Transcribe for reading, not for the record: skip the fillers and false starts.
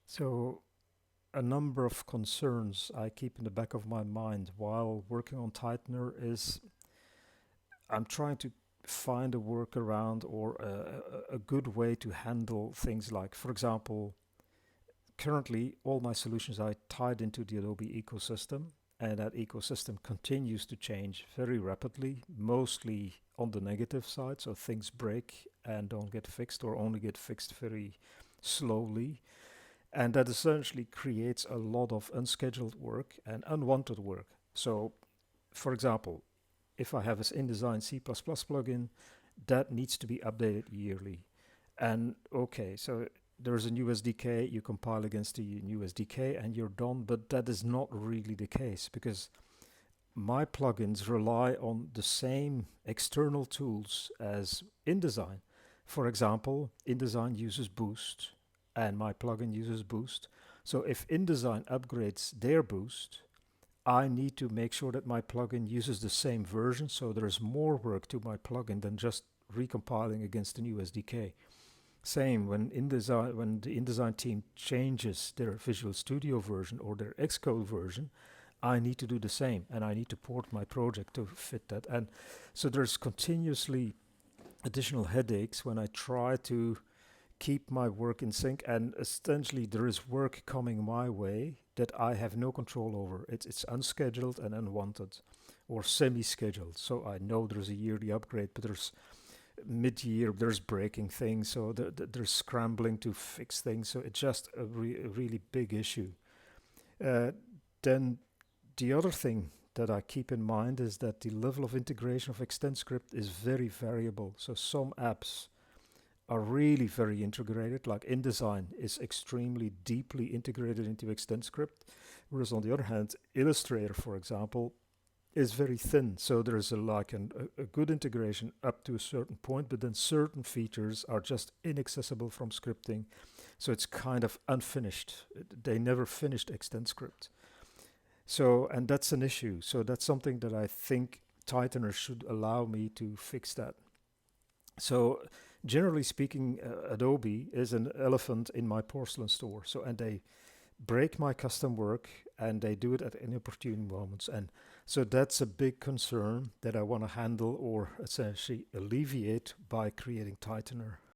So, a number of concerns I keep in the back of my mind while working on Tightener is I'm trying to find a workaround or a good way to handle things like, for example, currently all my solutions are tied into the Adobe ecosystem, and that ecosystem continues to change very rapidly, mostly on the negative side. So things break and don't get fixed or only get fixed very slowly. And that essentially creates a lot of unscheduled work and unwanted work. So, for example, if I have this InDesign C++ plugin, that needs to be updated yearly. And okay, so there's a new SDK, you compile against the new SDK and you're done, but that is not really the case because my plugins rely on the same external tools as InDesign. For example, InDesign uses Boost and my plugin uses Boost. So if InDesign upgrades their Boost, I need to make sure that my plugin uses the same version, so there's more work to my plugin than just recompiling against the new SDK. Same when the InDesign team changes their Visual Studio version or their Xcode version, I need to do the same and I need to port my project to fit that. And so there's continuously additional headaches when I try to keep my work in sync, and essentially there is work coming my way that I have no control over. It's unscheduled and unwanted or semi-scheduled. So I know there's a yearly upgrade, but there's mid-year there's breaking things, so there's scrambling to fix things. So it's just a really big issue. Uh, then the other thing that I keep in mind is that the level of integration of ExtendScript is very variable. So some apps are really very integrated, like InDesign is extremely deeply integrated into ExtendScript, whereas on the other hand, Illustrator, for example, is very thin. So there's a good integration up to a certain point, but then certain features are just inaccessible from scripting. So it's kind of unfinished. They never finished ExtendScript. So, and that's an issue. So that's something that I think Tightener should allow me to fix that. So, generally speaking, Adobe is an elephant in my porcelain store. So, and they break my custom work and they do it at inopportune moments. And so that's a big concern that I want to handle or essentially alleviate by creating Tightener.